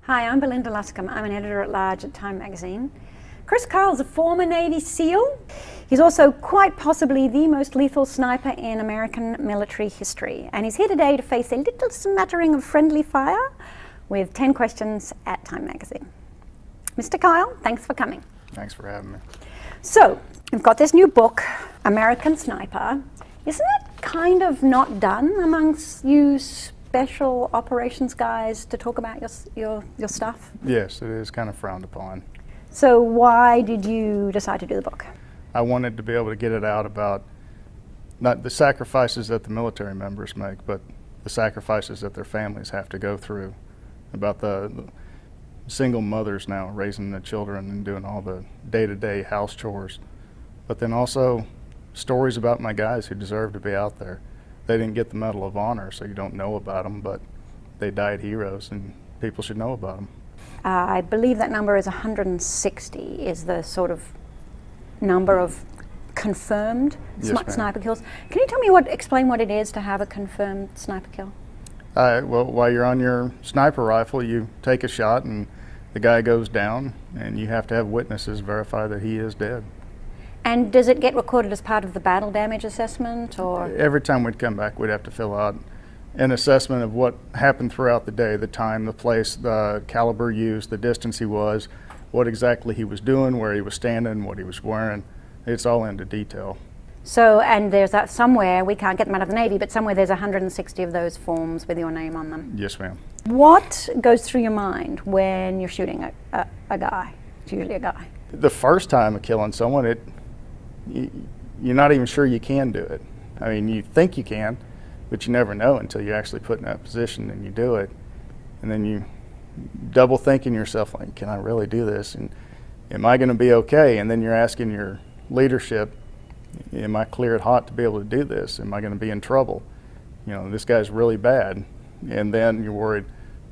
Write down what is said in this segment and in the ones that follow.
Hi, I'm Belinda Luscombe. I'm an editor-at-large at Time magazine. Chris Kyle's a former Navy SEAL. He's also quite possibly the most lethal sniper in American military history. And he's here today to face a little smattering of friendly fire with 10 questions at Time magazine. Mr. Kyle, thanks for coming. Thanks for having me. So, we've got this new book, American Sniper. Isn't it kind of not done amongst you special operations guys to talk about your stuff? Yes, it is kind of frowned upon. So why did you decide to do the book? I wanted to be able to get it out about not the sacrifices that the military members make, but the sacrifices that their families have to go through, about the single mothers now raising the children and doing all the day-to-day house chores, but then also stories about my guys who deserve to be out there. They didn't get the Medal of Honor, so you don't know about them, but they died heroes, and people should know about them. I believe that number is 160 is the sort of number of confirmed sniper kills. Can you tell me explain what it is to have a confirmed sniper kill? Well, while you're on your sniper rifle, you take a shot and the guy goes down, and you have to have witnesses verify that he is dead. And does it get recorded as part of the battle damage assessment, or? Every time we'd come back, we'd have to fill out an assessment of what happened throughout the day, the time, the place, the caliber used, the distance he was, what exactly he was doing, where he was standing, what he was wearing. It's all into detail. So, and there's that somewhere, we can't get them out of the Navy, but somewhere there's 160 of those forms with your name on them. Yes, ma'am. What goes through your mind when you're shooting a guy? It's usually a guy. The first time of killing someone, you're not even sure you can do it. I mean, you think you can, but you never know until you actually put in that position and you do it. And then you double thinking yourself, like, can I really do this? And am I going to be okay? And then you're asking your leadership, am I cleared hot to be able to do this? Am I going to be in trouble? You know, this guy's really bad. And then you're worried,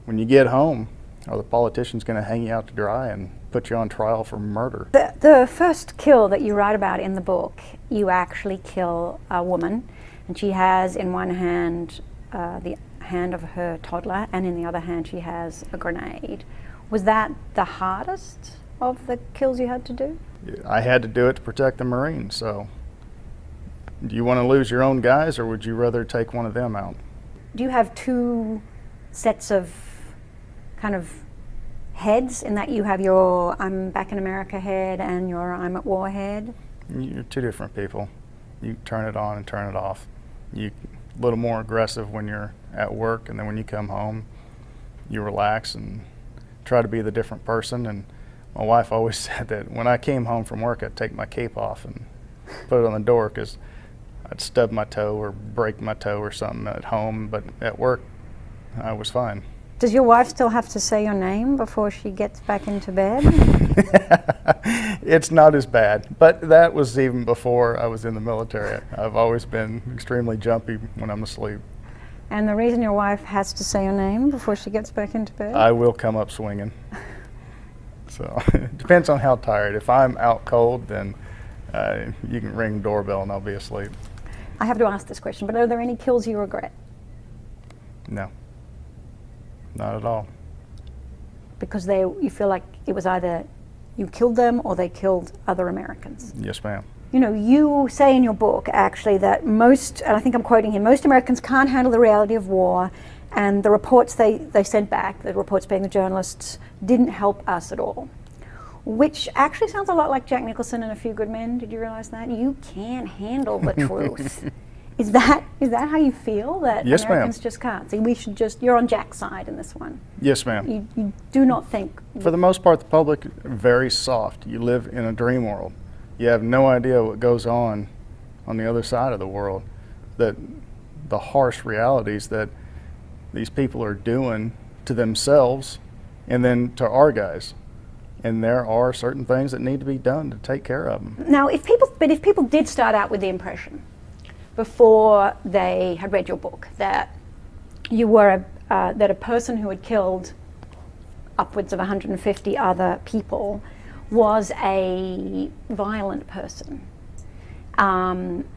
when you get home, are the politicians going to hang you out to dry and put you on trial for murder? The first kill that you write about in the book, you actually kill a woman, and she has in one hand the hand of her toddler, and in the other hand she has a grenade. Was that the hardest of the kills you had to do? I had to do it to protect the Marines, so do you want to lose your own guys, or would you rather take one of them out? Do you have two sets of kind of heads, in that you have your I'm back in America head and your I'm at war head? You're two different people. You turn it on and turn it off. You're a little more aggressive when you're at work, and then when you come home, you relax and try to be the different person. And my wife always said that when I came home from work, I'd take my cape off and put it on the door, because I'd stub my toe or break my toe or something at home, but at work, I was fine. Does your wife still have to say your name before she gets back into bed? It's not as bad, but that was even before I was in the military. I've always been extremely jumpy when I'm asleep. And the reason your wife has to say your name before she gets back into bed? I will come up swinging. So it depends on how tired. If I'm out cold, then you can ring the doorbell and I'll be asleep. I have to ask this question, but are there any kills you regret? No. Not at all. Because you feel like it was either you killed them or they killed other Americans. Yes, ma'am. You know, you say in your book, actually, that most, and I think I'm quoting here, most Americans can't handle the reality of war, and the reports they sent back, the reports being the journalists, didn't help us at all. Which actually sounds a lot like Jack Nicholson in A Few Good Men. Did you realize that? You can't handle the truth. Is that how you feel, that yes, Americans ma'am. just can't? See, we should just, you're on Jack's side in this one. Yes, ma'am. You do not think. For the most part, the public are very soft. You live in a dream world. You have no idea what goes on the other side of the world, that the harsh realities that these people are doing to themselves and then to our guys. And there are certain things that need to be done to take care of them. Now, if people did start out with the impression before they had read your book that you were that a person who had killed upwards of 150 other people was a violent person,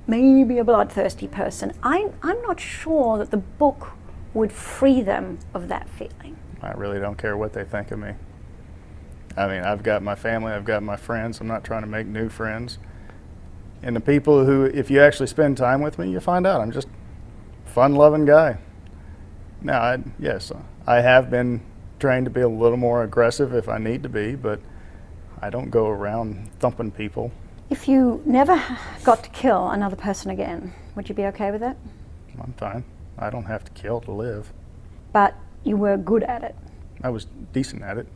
maybe a bloodthirsty person, I'm not sure that the book would free them of that feeling. I really don't care what they think of me. I mean, I've got my family, I've got my friends. I'm not trying to make new friends. And the people who, if you actually spend time with me, you find out I'm just a fun-loving guy. Now, yes, I have been trained to be a little more aggressive if I need to be, but I don't go around thumping people. If you never got to kill another person again, would you be okay with that? I'm fine. I don't have to kill to live. But you were good at it. I was decent at it.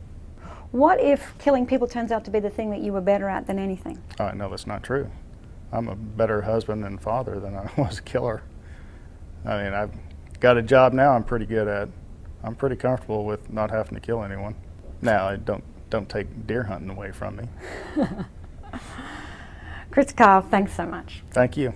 What if killing people turns out to be the thing that you were better at than anything? Oh, no, that's not true. I'm a better husband and father than I was a killer. I mean, I've got a job now I'm pretty good at. I'm pretty comfortable with not having to kill anyone. Now, I don't take deer hunting away from me. Chris Carl, thanks so much. Thank you.